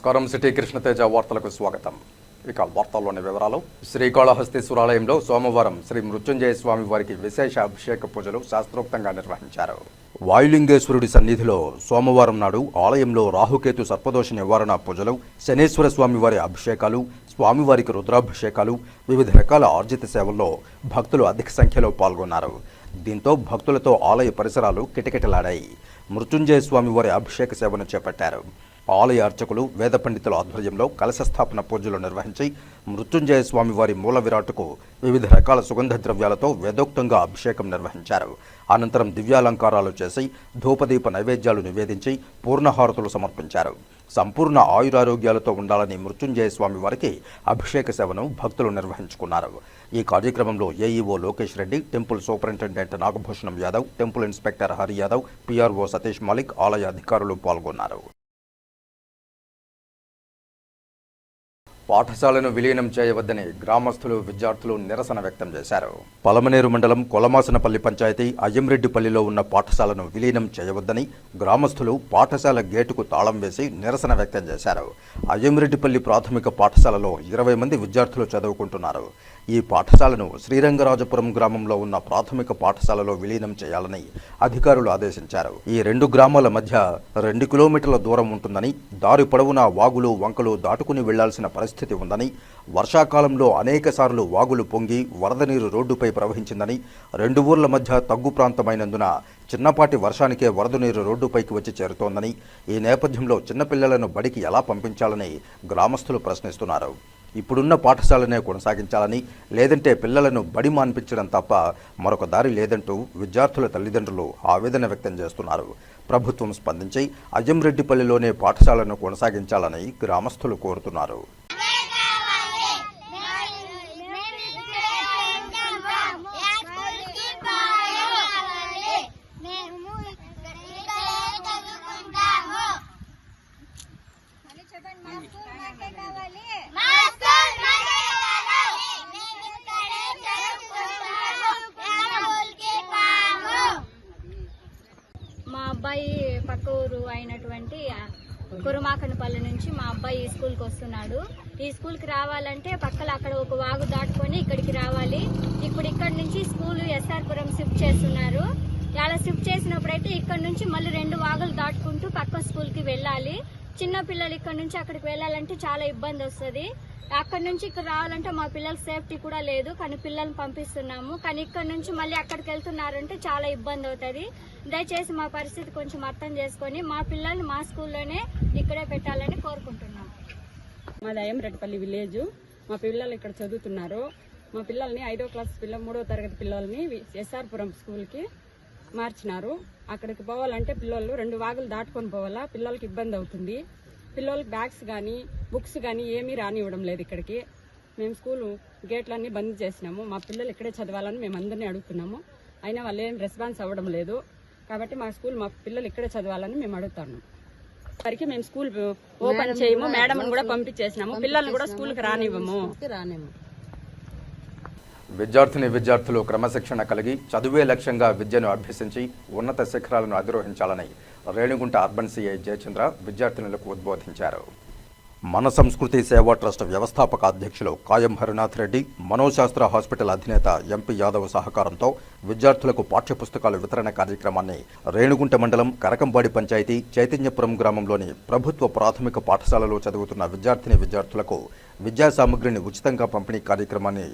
నమస్కారం. సిటీ కృష్ణతేజ వార్తలకు స్వాగతం. ఇక వార్తల్లోని వివరాలు. శ్రీకాళహస్తీశ్వరాలయంలో సోమవారం శ్రీ మృత్యుంజయ స్వామి వారికి విశేష అభిషేక పూజలు శాస్త్రోక్తంగా నిర్వహించారు. వాయులింగేశ్వరుడి సన్నిధిలో సోమవారం నాడు ఆలయంలో రాహుకేతు సర్పదోష నివారణ పూజలు, శనేశ్వర స్వామి వారి అభిషేకాలు, స్వామివారికి రుద్రాభిషేకాలు, వివిధ రకాల ఆర్జిత సేవల్లో భక్తులు అధిక సంఖ్యలో పాల్గొన్నారు. దీంతో భక్తులతో ఆలయ పరిసరాలు కిటకిటలాడాయి. మృత్యుంజయ స్వామి వారి అభిషేక సేవను చేపట్టారు. ఆలయ అర్చకులు, వేద పండితుల ఆధ్వర్యంలో కలశ స్థాపన పూజలు నిర్వహించి మృత్యుంజయ స్వామి వారి మూల విరాట్టుకు వివిధ రకాల సుగంధ ద్రవ్యాలతో వేదోక్తంగా అభిషేకం నిర్వహించారు. అనంతరం దివ్యాలంకారాలు చేసి ధూపదీప నైవేద్యాలు నివేదించి పూర్ణహారతులు సమర్పించారు. సంపూర్ణ ఆయురారోగ్యాలతో ఉండాలని మృత్యుంజయ స్వామి వారికి అభిషేక సేవను భక్తులు నిర్వహించుకున్నారు. ఈ కార్యక్రమంలో AEO Lokesh Reddy, temple superintendent Nagabhushanam Yadav, temple inspector Hari Yadav, PRO Satish Malik, ఆలయ అధికారులు పాల్గొన్నారు. పాఠశాలను విలీనం చేయవద్దని గ్రామస్తులు, విద్యార్థులు నిరసన వ్యక్తం చేశారు. పలమనేరు మండలం కొలమాసనపల్లి పంచాయతీ అయ్యంరెడ్డిపల్లిలో ఉన్న పాఠశాలను విలీనం చేయవద్దని గ్రామస్తులు పాఠశాల గేటుకు తాళం వేసి నిరసన వ్యక్తం చేశారు. అయ్యంరెడ్డిపల్లి ప్రాథమిక పాఠశాలలో 20 మంది విద్యార్థులు చదువుకుంటున్నారు. ఈ పాఠశాలను శ్రీరంగరాజపురం గ్రామంలో ఉన్న ప్రాథమిక పాఠశాలలో విలీనం చేయాలని అధికారులు ఆదేశించారు. ఈ 2 గ్రామాల మధ్య 2 కిలోమీటర్ల దూరం ఉంటుందని, దారి పొడవునా వాగులు, వంకలు దాటుకుని వెళ్లాల్సిన పరిస్థితి ఉందని, వర్షాకాలంలో అనేకసార్లు వాగులు పొంగి వరద నీరు రోడ్డుపై ప్రవహించిందని, 2 ఊర్ల మధ్య తగ్గు ప్రాంతమైనందున చిన్నపాటి వర్షానికే వరద నీరు రోడ్డుపైకి వచ్చి చేరుతోందని, ఈ నేపథ్యంలో చిన్నపిల్లలను బడికి ఎలా పంపించాలని గ్రామస్తులు ప్రశ్నిస్తున్నారు. ఇప్పుడున్న పాఠశాలనే కొనసాగించాలని, లేదంటే పిల్లలను బడి మాన్పించడం తప్ప మరొక దారి లేదంటూ విద్యార్థుల తల్లిదండ్రులు ఆవేదన వ్యక్తం చేస్తున్నారు. ప్రభుత్వం స్పందించి అయ్యంరెడ్డిపల్లిలోనే పాఠశాలను కొనసాగించాలని గ్రామస్తులు కోరుతున్నారు. మా అబ్బాయి పక్క ఊరు అయినటువంటి కురుమాకనపల్లి నుంచి మా అబ్బాయి ఈ స్కూల్కి వస్తున్నాడు. ఈ స్కూల్కి రావాలంటే పక్కన అక్కడ ఒక వాగు దాటుకొని ఇక్కడికి రావాలి. ఇప్పుడు ఇక్కడ నుంచి స్కూల్ ఎస్ఆర్పురం షిఫ్ట్ చేస్తున్నారు. అలా షిఫ్ట్ చేసినప్పుడైతే ఇక్కడ నుంచి మళ్ళీ 2 వాగులు దాటుకుంటూ పక్క స్కూల్కి వెళ్ళాలి. చిన్న పిల్లలు ఇక్కడ నుంచి అక్కడికి వెళ్ళాలంటే చాలా ఇబ్బంది వస్తుంది. అక్కడ నుంచి ఇక్కడ రావాలంటే మా పిల్లలకి సేఫ్టీ కూడా లేదు, కానీ పిల్లల్ని పంపిస్తున్నాము. కానీ ఇక్కడ నుంచి మళ్ళీ అక్కడికి వెళ్తున్నారంటే చాలా ఇబ్బంది అవుతుంది. దయచేసి మా పరిస్థితి కొంచెం అర్థం చేసుకొని మా పిల్లల్ని మా స్కూల్లోనే ఇక్కడే పెట్టాలని కోరుకుంటున్నాం. మాది అయ్యంరెడ్డిపల్లి విలేజ్. మా పిల్లలు ఇక్కడ చదువుతున్నారు. మా పిల్లల్ని 5వ క్లాస్ 3వ తరగతి పిల్లల్ని ఎస్ఆర్పురం స్కూల్కి మార్చినారు. అక్కడికి పోవాలంటే పిల్లలు 2 వాగులు దాటుకొని పోవాలా. పిల్లలకి ఇబ్బంది అవుతుంది. పిల్లలకి బ్యాగ్స్ కానీ బుక్స్ కానీ ఏమీ రానివ్వడం లేదు. ఇక్కడికి మేము స్కూల్ గేట్లన్నీ బంద్ చేసినాము. మా పిల్లలు ఇక్కడే చదవాలని మేము అందరినీ అడుగుతున్నాము. అయినా వాళ్ళు ఏం రెస్పాన్స్ అవ్వడం లేదు. కాబట్టి మా పిల్లలు ఇక్కడే చదవాలని మేము అడుగుతున్నాము. వారికి మేము స్కూల్ ఓపెన్ చేయము, మేడం కూడా పంపించేసినాము. పిల్లల్ని కూడా స్కూల్కి రానివ్వము. విద్యార్థులు క్రమశిక్షణ కలిగి చదువే లక్ష్యంగా విద్యను అభ్యసించి ఉన్నత శిఖరాలను అధిరోహించాలని రేణిగుంట అర్బన్ సిఐ జయచంద్ర విద్యార్థినులకు ఉద్బోధించారు. మన సంస్కృతి సేవా ట్రస్ట్ వ్యవస్థాపక అధ్యక్షులు కాయం హరినాథ్ రెడ్డి, మనోశాస్త్ర హాస్పిటల్ అధినేత ఎంపీ యాదవ్ సహకారంతో విద్యార్థులకు పాఠ్యపుస్తకాల వితరణ కార్యక్రమాన్ని రేణిగుంట మండలం కరకంబాడి పంచాయతీ చైతన్యపురం గ్రామంలోని ప్రభుత్వ ప్రాథమిక పాఠశాలలో చదువుతున్న విద్యార్థులకు విద్యా సామగ్రిని ఉచితంగా పంపిణీ కార్యక్రమాన్ని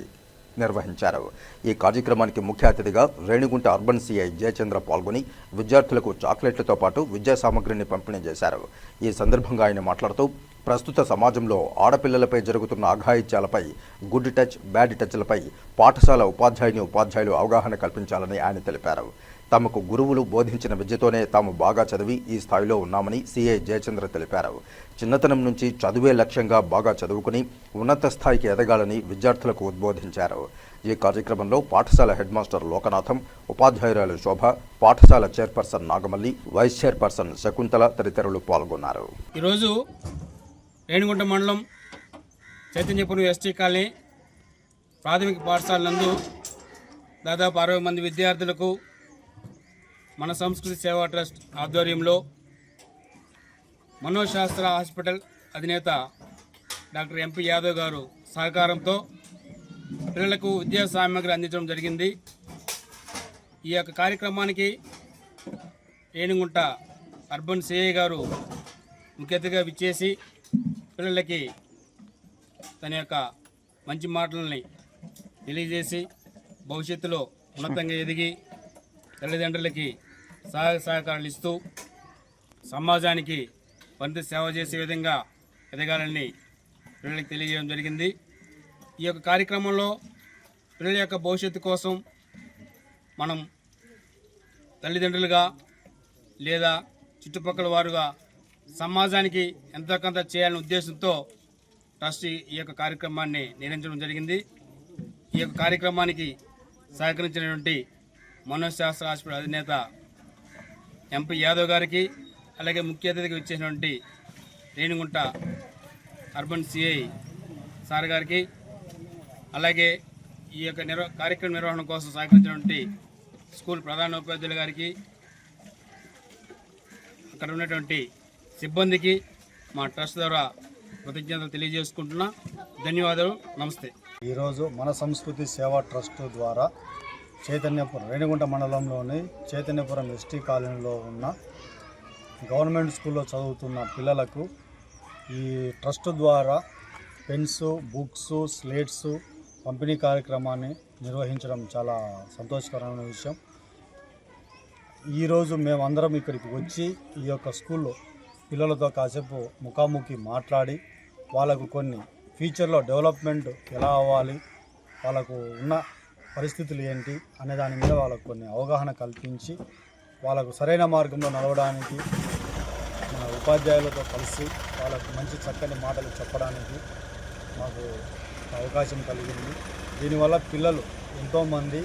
నిర్వహించారు. ఈ కార్యక్రమానికి ముఖ్య అతిథిగా రేణిగుంట అర్బన్ సిఐ జయచంద్ర పాల్గొని విద్యార్థులకు చాక్లెట్లతో పాటు విద్యా సామగ్రిని పంపిణీ చేశారు. ఈ సందర్భంగా ఆయన మాట్లాడుతూ ప్రస్తుత సమాజంలో ఆడపిల్లలపై జరుగుతున్న అఘాయిత్యాలపై, గుడ్ టచ్, బ్యాడ్ టచ్లపై పాఠశాల ఉపాధ్యాయులు అవగాహన కల్పించాలని ఆయన తెలిపారు. తమకు గురువులు బోధించిన విద్యతోనే తాము బాగా చదివి ఈ స్థాయిలో ఉన్నామని సిఐ జయచంద్ర తెలిపారు. చిన్నతనం నుంచి చదువే లక్ష్యంగా బాగా చదువుకుని ఉన్నత స్థాయికి ఎదగాలని విద్యార్థులకు ఉద్బోధించారు. ఈ కార్యక్రమంలో పాఠశాల హెడ్ మాస్టర్ లోకనాథం, ఉపాధ్యాయురాలు శోభ, పాఠశాల చైర్పర్సన్ నాగమల్లి, వైస్ చైర్పర్సన్ శకుంతల తదితరులు పాల్గొన్నారు. ఈరోజు రేణిగుంట మండలం చైతన్యపురం ఎస్టీ కాలనీ ప్రాథమిక పాఠశాల నందు దాదాపు 60 మంది విద్యార్థులకు మన సంస్కృతి సేవా ట్రస్ట్ ఆధ్వర్యంలో మనోశాస్త్ర హాస్పిటల్ అధినేత డాక్టర్ ఎంపీ యాదవ్ గారు సహకారంతో పిల్లలకు విద్యా సామగ్రి అందించడం జరిగింది. ఈ యొక్క కార్యక్రమానికి రేణిగుంట అర్బన్ సిఐ గారు ముఖ్య అతిథిగా విచ్చేసి పిల్లలకి తన యొక్క మంచి మాటలని తెలియజేసి భవిష్యత్తులో ఉన్నతంగా ఎదిగి తల్లిదండ్రులకి సహాయ సహకారాలు ఇస్తూ సమాజానికి వంతు సేవ చేసే విధంగా ఎదగాలని పిల్లలకి తెలియజేయడం జరిగింది. ఈ యొక్క కార్యక్రమంలో పిల్లల యొక్క భవిష్యత్తు కోసం మనం తల్లిదండ్రులుగా లేదా చుట్టుపక్కల వారుగా సమాజానికి ఎంతో కొంత చేయాలనే ఉద్దేశంతో ట్రస్ట్ ఈ యొక్క కార్యక్రమాన్ని నిర్వహించడం జరిగింది. ఈ యొక్క కార్యక్రమానికి సహకరించినటువంటి మనోశాస్త్ర హాస్పిటల్ అధినేత ఎంపీ యాదవ్ గారికి, అలాగే ముఖ్య అతిథిగా ఇచ్చేసినటువంటి రేణిగుంట అర్బన్ సిఐ సార్ గారికి, అలాగే ఈ యొక్క కార్యక్రమ నిర్వహణ కోసం సహకరించినటువంటి స్కూల్ ప్రధానోపాధ్యాయుల గారికి, అక్కడ ఉన్నటువంటి సిబ్బందికి మా ట్రస్ట్ ద్వారా కృతజ్ఞతలు తెలియజేసుకుంటున్నా. ధన్యవాదాలు. నమస్తే. ఈరోజు మన సంస్కృతి సేవా ట్రస్ట్ ద్వారా చైతన్యపురం రేణిగుంట మండలంలోని చైతన్యపురం ఎస్టీ కాలనీలో ఉన్న గవర్నమెంట్ స్కూల్లో చదువుతున్న పిల్లలకు ఈ ట్రస్ట్ ద్వారా పెన్స్, బుక్స్, స్లేట్స్ పంపిణీ కార్యక్రమాన్ని నిర్వహించడం చాలా సంతోషకరమైన విషయం. ఈరోజు మేమందరం ఇక్కడికి వచ్చి ఈ యొక్క స్కూల్లో పిల్లలతో కాసేపు ముఖాముఖి మాట్లాడి వాళ్ళకు కొన్ని ఫ్యూచర్లో డెవలప్మెంట్ ఎలా అవ్వాలి, వాళ్ళకు ఉన్న పరిస్థితులు ఏంటి అనే దాని మీద వాళ్ళకు కొన్ని అవగాహన కల్పించి వాళ్ళకు సరైన మార్గంలో నడవడానికి మన ఉపాధ్యాయులతో కలిసి వాళ్ళకు మంచి చక్కని మాటలు చెప్పడానికి మాకు అవకాశం కలిగింది. దీనివల్ల పిల్లలు ఎంతోమంది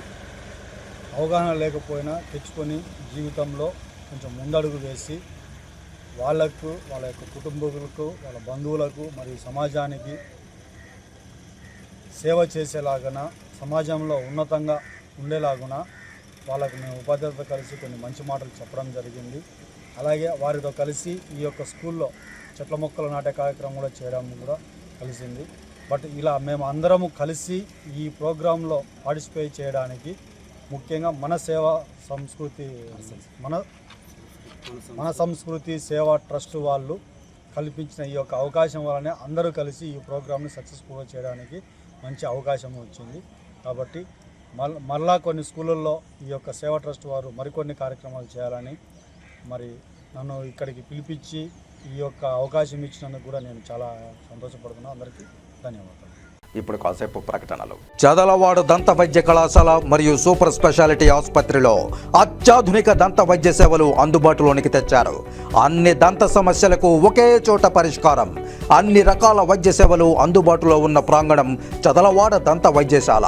అవగాహన లేకపోయినా తెచ్చుకొని జీవితంలో కొంచెం ముందడుగు వేసి వాళ్ళకు, వాళ్ళ యొక్క కుటుంబీకులకు, వాళ్ళ బంధువులకు మరియు సమాజానికి సేవ చేసేలాగన, సమాజంలో ఉన్నతంగా ఉండేలాగున వాళ్ళకు మేము ఉపాధ్యాయులతో కలిసి కొన్ని మంచి మాటలు చెప్పడం జరిగింది. అలాగే వారితో కలిసి ఈ యొక్క స్కూల్లో చెట్ల మొక్కలు నాటే కార్యక్రమం కూడా చేయడం కూడా కలిసింది. బట్ ఇలా మేము అందరము కలిసి ఈ ప్రోగ్రాంలో పార్టిసిపేట్ చేయడానికి ముఖ్యంగా మన సంస్కృతి సేవా ట్రస్ట్ వాళ్ళు కల్పించిన ఈ యొక్క అవకాశం వల్లనే అందరూ కలిసి ఈ ప్రోగ్రామ్ని సక్సెస్ఫుల్గా చేయడానికి మంచి అవకాశం వచ్చింది. కాబట్టి మళ్ళా కొన్ని స్కూళ్ళల్లో ఈ యొక్క సేవా ట్రస్ట్ వారు మరికొన్ని కార్యక్రమాలు చేయాలని మరి నన్ను ఇక్కడికి పిలిపించి ఈ యొక్క అవకాశం ఇచ్చినందుకు కూడా నేను చాలా సంతోషపడుతున్నాను. అందరికీ ధన్యవాదాలు. ఇప్పుడు కాసేపు ప్రకటనలు. చదలవాడ దంత వైద్య కళాశాల మరియు సూపర్ స్పెషాలిటీ ఆసుపత్రిలో అత్యాధునిక దంత వైద్య సేవలు అందుబాటులోనికి తెచ్చారు. అన్ని దంత సమస్యలకు ఒకే చోట పరిష్కారం. అన్ని రకాల వైద్య సేవలు అందుబాటులో ఉన్న ప్రాంగణం చదలవాడ దంత వైద్యశాల.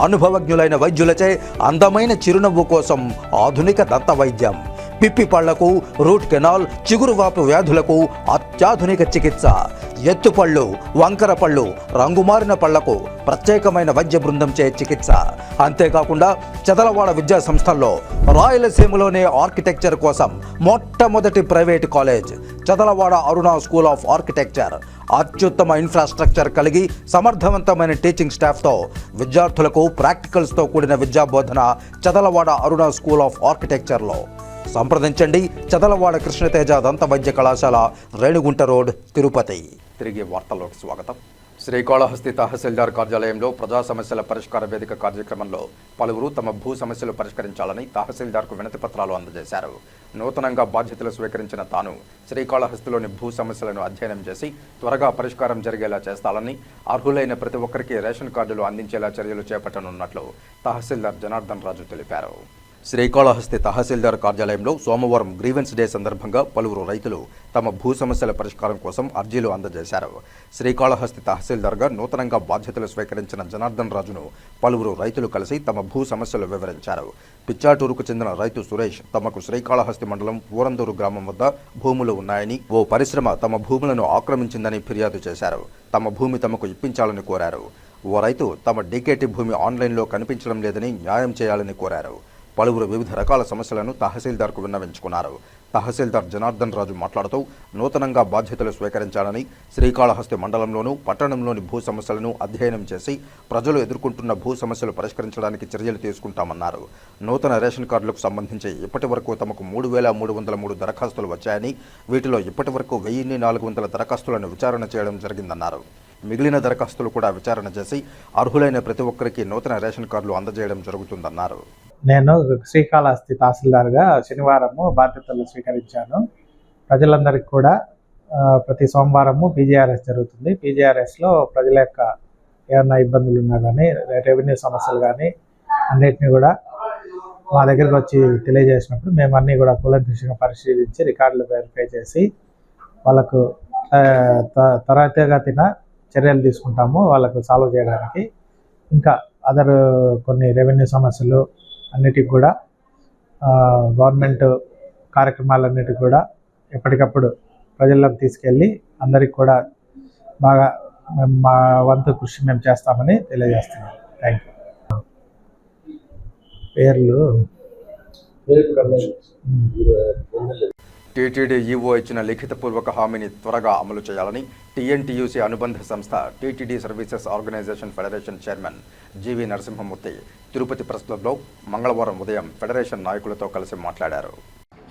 అనుభవజ్ఞులైన వైద్యులచే అందమైన చిరునవ్వు కోసం ఆధునిక దంత వైద్యం. పిప్పి పళ్లకు, రూట్ కెనాల్, చిగురువాపు వ్యాధులకు అత్యాధునిక చికిత్స. ఎత్తుపళ్ళు, వంకర పళ్ళు, రంగుమారిన పళ్లకు ప్రత్యేకమైన వైద్య బృందంచే చికిత్స. అంతేకాకుండా చదలవాడ విద్యా సంస్థల్లో రాయలసీమలోనే ఆర్కిటెక్చర్ కోసం మొట్టమొదటి private college Chadalavada Aruna school of architecture. అత్యుత్తమ ఇన్ఫ్రాస్ట్రక్చర్ కలిగి సమర్థవంతమైన టీచింగ్ స్టాఫ్తో విద్యార్థులకు ప్రాక్టికల్స్తో కూడిన విద్యాబోధన చదలవాడ అరుణ స్కూల్ ఆఫ్ ఆర్కిటెక్చర్లో. సంప్రదించండి. చదలవాడ కృష్ణతేజ దంత వైద్య కళాశాల, రేణిగుంట రోడ్, తిరుపతి. తిరిగి వార్తల్లోకి స్వాగతం. శ్రీకాళహస్తి తహసీల్దార్ కార్యాలయంలో ప్రజా సమస్యల పరిష్కార వేదిక కార్యక్రమంలో పలువురు తమ భూ సమస్యలు పరిష్కరించాలని తహసీల్దార్కు వినతి పత్రాలు అందజేశారు. నూతనంగా బాధ్యతలు స్వీకరించిన తాను శ్రీకాళహస్తిలోని భూ సమస్యలను అధ్యయనం చేసి త్వరగా పరిష్కారం జరిగేలా చేస్తానని, అర్హులైన ప్రతి ఒక్కరికి రేషన్ కార్డులు అందించేలా చర్యలు చేపట్టనున్నట్లు తహసీల్దార్ జనార్దన్ రాజు తెలిపారు. శ్రీకాళహస్తి తహసీల్దార్ కార్యాలయంలో సోమవారం గ్రీవెన్స్ డే సందర్భంగా పలువురు రైతులు తమ భూ సమస్యల పరిష్కారం కోసం అర్జీలు అందజేశారు. శ్రీకాళహస్తి తహసీల్దార్గా నూతనంగా బాధ్యతలు స్వీకరించిన జనార్దన్ రాజును పలువురు రైతులు కలిసి తమ భూ సమస్యలు వివరించారు. పిచ్చాటూరుకు చెందిన రైతు సురేష్ తమకు శ్రీకాళహస్తి మండలం ఊరందూరు గ్రామం వద్ద భూములు ఉన్నాయని, ఓ పరిశ్రమ తమ భూములను ఆక్రమించిందని ఫిర్యాదు చేశారు. తమ భూమి తమకు ఇప్పించాలని కోరారు. ఓ రైతు తమ డీకేటీ భూమి ఆన్లైన్లో కనిపించడం లేదని న్యాయం చేయాలని కోరారు. పలువురు వివిధ రకాల సమస్యలను తహసీల్దార్కు విన్నవించుకున్నారు. తహసీల్దార్ జనార్దన్ రాజు మాట్లాడుతూ నూతనంగా బాధ్యతలు స్వీకరించాలని, శ్రీకాళహస్తి మండలంలోనూ పట్టణంలోని భూ సమస్యలను అధ్యయనం చేసి ప్రజలు ఎదుర్కొంటున్న భూ సమస్యలు పరిష్కరించడానికి చర్యలు తీసుకుంటామన్నారు. నూతన రేషన్ కార్డులకు సంబంధించి ఇప్పటి వరకు తమకు 3,303 దరఖాస్తులు వచ్చాయని, వీటిలో ఇప్పటి వరకు 1,400 దరఖాస్తులను విచారణ చేయడం జరిగిందన్నారు. మిగిలిన దరఖాస్తులు కూడా విచారణ చేసి అర్హులైన ప్రతి ఒక్కరికి నూతన రేషన్ కార్డులు అందజేయడం జరుగుతుందన్నారు. నేను శ్రీకాళహస్తి తహసీల్దార్గా శనివారము బాధ్యతలు స్వీకరించాను. ప్రజలందరికీ కూడా ప్రతి సోమవారము పీజీఆర్ఎస్ జరుగుతుంది. పీజీఆర్ఎస్లో ప్రజల యొక్క ఏమైనా ఇబ్బందులు ఉన్నా కానీ, రెవెన్యూ సమస్యలు కానీ అన్నిటిని కూడా మా దగ్గరికి వచ్చి తెలియజేసినప్పుడు మేము అన్నీ కూడా కూలంకషంగా పరిశీలించి రికార్డులు వెరిఫై చేసి వాళ్ళకు త్వరితగతిన చర్యలు తీసుకుంటాము వాళ్ళకు సాల్వ్ చేయడానికి. ఇంకా అదర్ కొన్ని రెవెన్యూ సమస్యలు అన్నిటికి కూడా గవర్నమెంట్ కార్యక్రమాలన్నిటికి కూడా ఎప్పటికప్పుడు ప్రజల్లోకి తీసుకెళ్ళి అందరికి కూడా బాగా మా వంతు కృషి మేము చేస్తామని తెలియజేస్తున్నాం. Thank you. పేర్లు టీటీడీ ఈవో ఇచ్చిన లిఖితపూర్వక హామీని త్వరగా అమలు చేయాలని టీఎన్టీయూసీ అనుబంధ సంస్థ TTD services organisation federation chairman GV Narasimhamurthy Tirupati press క్లబ్లో మంగళవారం ఉదయం ఫెడరేషన్ నాయకులతో కలిసి మాట్లాడారు.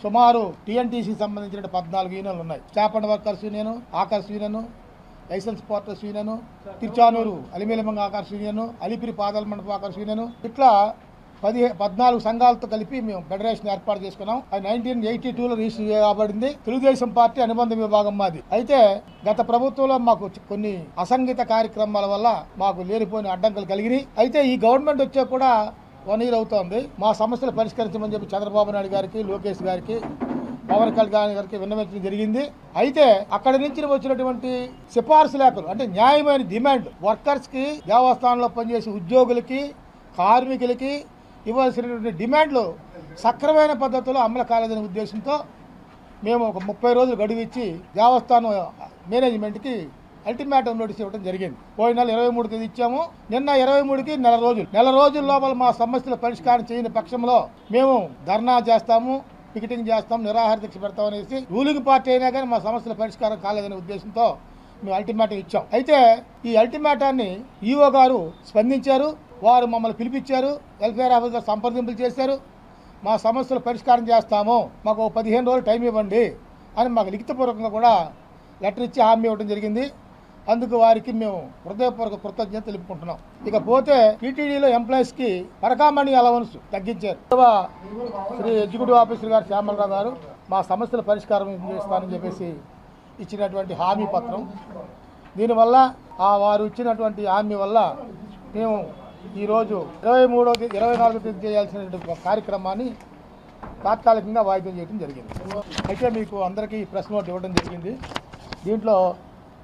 సుమారు టీఎన్టీసీకి సంబంధించిన 14 యూనియన్లు ఉన్నాయి. Staff and workers union, hawkers union, licence porters union, Tiruchanur Alamelumanga hawkers union, Alipiri పాదాల మండప ఆకర్స్ యూనియన్, ఇట్లా 14 సంఘాలతో కలిపి మేము ఫెడరేషన్ ఏర్పాటు చేసుకున్నాం. అది 1982లో రిజిస్టర్ చేయబడింది. తెలుగుదేశం పార్టీ అనుబంధ విభాగం మాది. అయితే గత ప్రభుత్వంలో మాకు కొన్ని అసంఘిత కార్యక్రమాల వల్ల మాకు లేనిపోయిన అడ్డంకులు కలిగినాయి. అయితే ఈ గవర్నమెంట్ వచ్చే కూడా 1 year అవుతోంది. మా సమస్యలు పరిష్కరించమని చెప్పి చంద్రబాబు నాయుడు గారికి, లోకేష్ గారికి, పవన్ కళ్యాణ్ గారికి విన్నవించడం జరిగింది. అయితే అక్కడి నుంచి వచ్చినటువంటి సిఫార్సు లేఖలు అంటే న్యాయమైన డిమాండ్ వర్కర్స్కి, దేవస్థానంలో పనిచేసే ఉద్యోగులకి, కార్మికులకి ఇవ్వాల్సినటువంటి డిమాండ్లు సక్రమైన పద్ధతిలో అమలు కాలేదనే ఉద్దేశంతో మేము ఒక 30 రోజులు గడువు ఇచ్చి దేవస్థానం మేనేజ్మెంట్కి అల్టిమేటం నోటీస్ ఇవ్వడం జరిగింది. పోయిన నెల 23కి తేదీ ఇచ్చాము. నిన్న 23కి నెల రోజుల లోపల మా సమస్యల పరిష్కారం చేయని పక్షంలో మేము ధర్నా చేస్తాము, పికెటింగ్ చేస్తాం, నిరాహార దీక్ష పెడతాం అనేసి రూలింగ్ పార్టీ అయినా కానీ మా సమస్యల పరిష్కారం కాలేదనే ఉద్దేశంతో మేము అల్టిమేటం ఇచ్చాం. అయితే ఈ అల్టిమేటాన్ని ఈఓ గారు స్పందించారు. వారు మమ్మల్ని పిలిపించారు, వెల్ఫేర్ ఆఫీసర్ సంప్రదింపులు చేశారు. మా సమస్యలు పరిష్కారం చేస్తాము, మాకు 15 రోజులు టైం ఇవ్వండి అని మాకు లిఖితపూర్వకంగా కూడా లెటర్ ఇచ్చి హామీ ఇవ్వడం జరిగింది. అందుకు వారికి మేము హృదయపూర్వక కృతజ్ఞత తెలుపుకుంటున్నాం. ఇకపోతే టీటీడీలో ఎంప్లాయీస్కి పరకామణి అలవన్స్ తగ్గించారు. శ్రీ ఎగ్జిక్యూటివ్ ఆఫీసర్ గారు శ్యామలరావు గారు మా సమస్యల పరిష్కారం చేస్తానని చెప్పేసి ఇచ్చినటువంటి హామీ పత్రం. దీనివల్ల వారు ఇచ్చినటువంటి హామీ వల్ల మేము ఈరోజు 24వ తేదీ చేయాల్సినటువంటి కార్యక్రమాన్ని తాత్కాలికంగా వాయిదా చేయడం జరిగింది. అయితే మీకు అందరికీ ప్రెస్ నోట్ ఇవ్వడం జరిగింది. దీంట్లో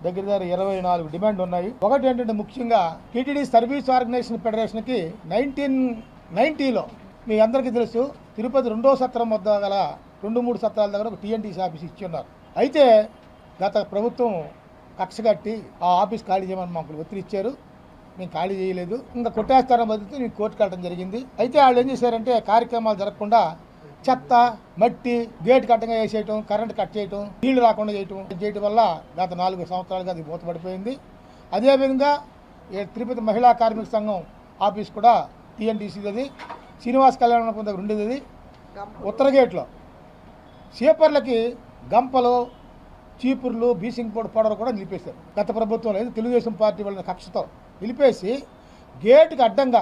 దగ్గర 24 డిమాండ్ ఉన్నాయి. ఒకటి ఏంటంటే ముఖ్యంగా టీటీడీ సర్వీస్ ఆర్గనైజేషన్ ఫెడరేషన్కి 1990లో మీ అందరికీ తెలుసు తిరుపతి 2వ సత్రం వద్ద గల 2-3 సత్రాల దగ్గర ఒక టీఎన్టీసీ ఆఫీస్ ఇచ్చి ఉన్నారు. అయితే గత ప్రభుత్వం కక్షగట్టి ఆ ఆఫీస్ ఖాళీ చేయమని మాకు ఒత్తిడి ఇచ్చారు. మేము ఖాళీ చేయలేదు. ఇంకా కొట్టేస్తారని బదిలితే మేము కోర్టుకు వెళ్ళడం జరిగింది. అయితే వాళ్ళు ఏం చేశారంటే కార్యక్రమాలు జరగకుండా చెత్త, మట్టి, గేట్ కట్టంగా వేసేయటం, కరెంట్ కట్ చేయటం, నీళ్లు రాకుండా చేయటం వల్ల గత 4 సంవత్సరాలుగా అది మూతపడిపోయింది. అదేవిధంగా తిరుపతి మహిళా కార్మిక సంఘం ఆఫీస్ కూడా టీఎన్టీసీది, శ్రీనివాస్ కళ్యాణ మండపం దగ్గర ఉండేది. ఉత్తర గేట్లో సీపర్లకి గంపలు, చీపుర్లు, బీసింగ్ పౌడర్ కూడా నిలిపేశారు. గత ప్రభుత్వంలో తెలుగుదేశం పార్టీ వాళ్ళ కక్షతో నిలిపేసి గేటుకి అడ్డంగా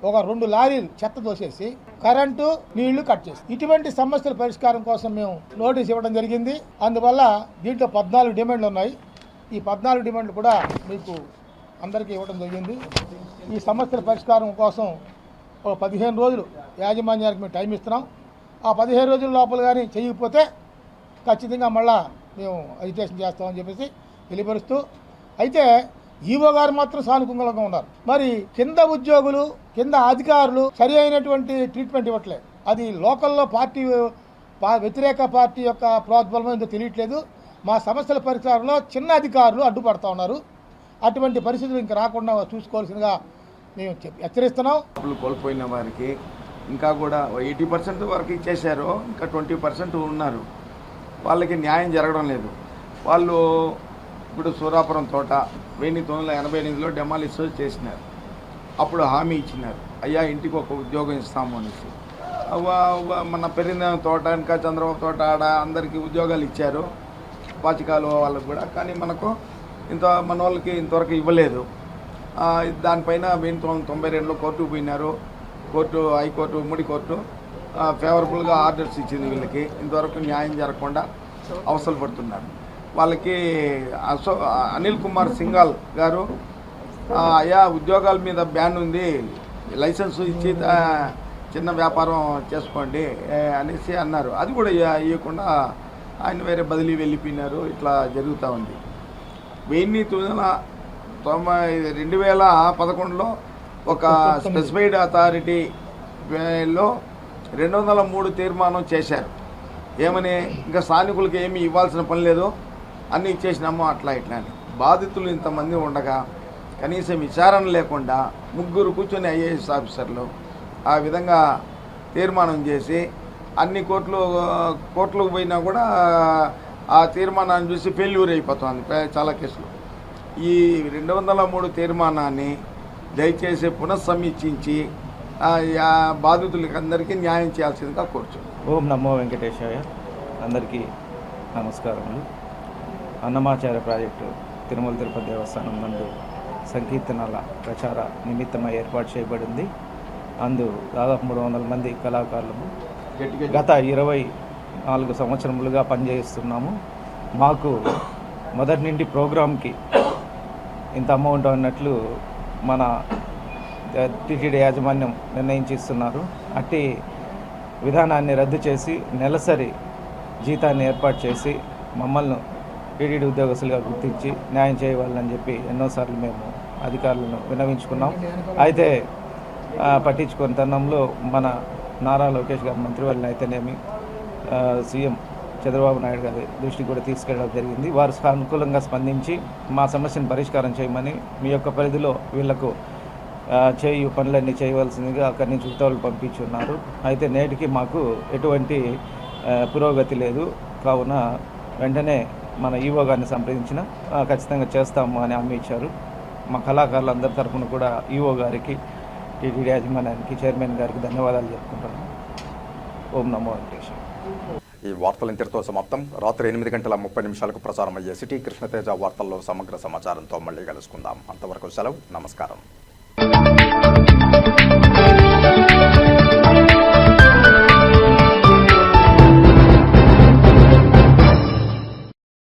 ఒక 2 లారీలు చెత్త దోసేసి కరెంటు, నీళ్లు కట్ చేసి ఇటువంటి సమస్యల పరిష్కారం కోసం మేము నోటీస్ ఇవ్వడం జరిగింది. అందువల్ల దీంట్లో 14 డిమాండ్లు ఉన్నాయి. ఈ 14 డిమాండ్లు కూడా మీకు అందరికీ ఇవ్వడం జరిగింది. ఈ సమస్యల పరిష్కారం కోసం ఒక 15 రోజులు యాజమాన్యానికి మేము టైం ఇస్తున్నాం. ఆ 15 రోజుల లోపల కానీ చేయకపోతే ఖచ్చితంగా మళ్ళా మేము అజిటేషన్ చేస్తామని చెప్పేసి తెలియపరుస్తూ, అయితే ఈవో గారు మాత్రం సానుకూలంగా ఉన్నారు. మరి కింద ఉద్యోగులు, కింద అధికారులు సరి అయినటువంటి ట్రీట్మెంట్ ఇవ్వట్లేదు. అది లోకల్లో పార్టీ వ్యతిరేక పార్టీ యొక్క ప్రోద్బలం ఏంటో తెలియట్లేదు. మా సమస్యల పరిష్కారంలో చిన్న అధికారులు అడ్డుపడతా ఉన్నారు. అటువంటి పరిస్థితులు ఇంకా రాకుండా చూసుకోవాల్సిందిగా మేము హెచ్చరిస్తున్నాం. కోల్పోయిన వారికి ఇంకా కూడా 80% వరకు ఇచ్చేశారు, ఇంకా 20% ఉన్నారు. వాళ్ళకి న్యాయం జరగడం లేదు. వాళ్ళు ఇప్పుడు సూరాపురం తోట 1988లో డెమాలిష్ చేసినారు. అప్పుడు హామీ ఇచ్చినారు, అయ్యా ఇంటికి ఒక ఉద్యోగం ఇస్తాము అనేసి. మన పెరిగిన తోట ఇంకా చంద్రబాబు తోట ఆడ అందరికీ ఉద్యోగాలు ఇచ్చారు, పాచికాలు వాళ్ళకు కూడా. కానీ మనకు మన వాళ్ళకి ఇంతవరకు ఇవ్వలేదు. దానిపైన 1992లో కోర్టుకు పోయినారు. హైకోర్టు, ఉమ్మడి కోర్టు ఫేవరబుల్గా ఆర్డర్స్ ఇచ్చింది వీళ్ళకి. ఇంతవరకు న్యాయం జరగకుండా అవసరం పడుతున్నారు. వాళ్ళకి అనిల్ కుమార్ సింఘాల్ గారు, అయ్యా ఉద్యోగాల మీద బ్యాన్ ఉంది, లైసెన్స్ ఇచ్చి చిన్న వ్యాపారం చేసుకోండి అనేసి అన్నారు. అది కూడా ఇవ్వకుండా ఆయన వేరే బదిలీ వెళ్ళిపోయినారు. ఇట్లా జరుగుతూ ఉంది. 2011లో ఒక స్పెసిఫైడ్ అథారిటీలో 203 తీర్మానం చేశారు. ఏమని, ఇంకా స్థానికులకి ఏమీ ఇవ్వాల్సిన పని లేదు, అన్నీ ఇచ్చేసినాము అట్లా ఇట్లా అని. బాధితులు ఇంతమంది ఉండగా కనీసం విచారణ లేకుండా 3 కూర్చొని ఐఏఎస్ ఆఫీసర్లు ఆ విధంగా తీర్మానం చేసి అన్ని కోర్టులకు పోయినా కూడా ఆ తీర్మానాన్ని చూసి ఫెయిల్యూర్ అయిపోతుంది చాలా కేసులు. ఈ 203 తీర్మానాన్ని దయచేసి పునఃసమీక్షించి బాధితులకి అందరికీ న్యాయం చేయాల్సిందిగా కోరుచున్నాను. ఓం నమో వెంకటేశాయ. అందరికీ నమస్కారములు. అన్నమాచార్య ప్రాజెక్టు తిరుమల తిరుపతి దేవస్థానం నందు సంకీర్తనల ప్రచార నిమిత్తమై ఏర్పాటు చేయబడింది. అందు దాదాపు 300 మంది కళాకారులు గత 24 సంవత్సరములుగా పనిచేస్తున్నాము. మాకు మొదటి నుండి ప్రోగ్రాంకి ఇంత అమౌంట్ అన్నట్లు మన టీటీడీ యాజమాన్యం నిర్ణయించిస్తున్నారు. అట్టి విధానాన్ని రద్దు చేసి నెలసరి జీతాన్ని ఏర్పాటు చేసి మమ్మల్ని టీటీడీ ఉద్యోగస్తులుగా గుర్తించి న్యాయం చేయవాలని చెప్పి ఎన్నోసార్లు మేము అధికారులను విన్నవించుకున్నాం. అయితే పట్టించుకున్న తరుణంలో మన నారా లోకేష్ గారి మంత్రివర్యులు అయితేనేమి, సీఎం చంద్రబాబు నాయుడు గారి దృష్టికి కూడా తీసుకెళ్ళడం జరిగింది. వారు సానుకూలంగా స్పందించి మా సమస్యను పరిష్కారం చేయమని, మీ యొక్క పరిధిలో వీళ్లకు పనులన్నీ చేయవలసిందిగా అక్కడి నుంచి ఉత్తర్వులు పంపించున్నారు. అయితే నేటికి మాకు ఎటువంటి పురోగతి లేదు. కావున వెంటనే మన ఈవో గారిని సంప్రదించిన ఖచ్చితంగా చేస్తాము అని హామీ ఇచ్చారు. మా కళాకారులందరి తరఫున కూడా ఈవో గారికి, టీటీడీ యాజమాన్యానికి, చైర్మన్ గారికి ధన్యవాదాలు చెప్పుకుంటున్నాను. ఓం నమో వెంకటేశ్వర. ఈ వార్తలు ఇంతటితో సమాప్తం. రాత్రి 8:30 ప్రసారం అయ్యే సిటీ కృష్ణతేజ వార్తల్లో సమగ్ర సమాచారంతో మళ్ళీ కలుసుకుందాం. అంతవరకు సెలవు. నమస్కారం.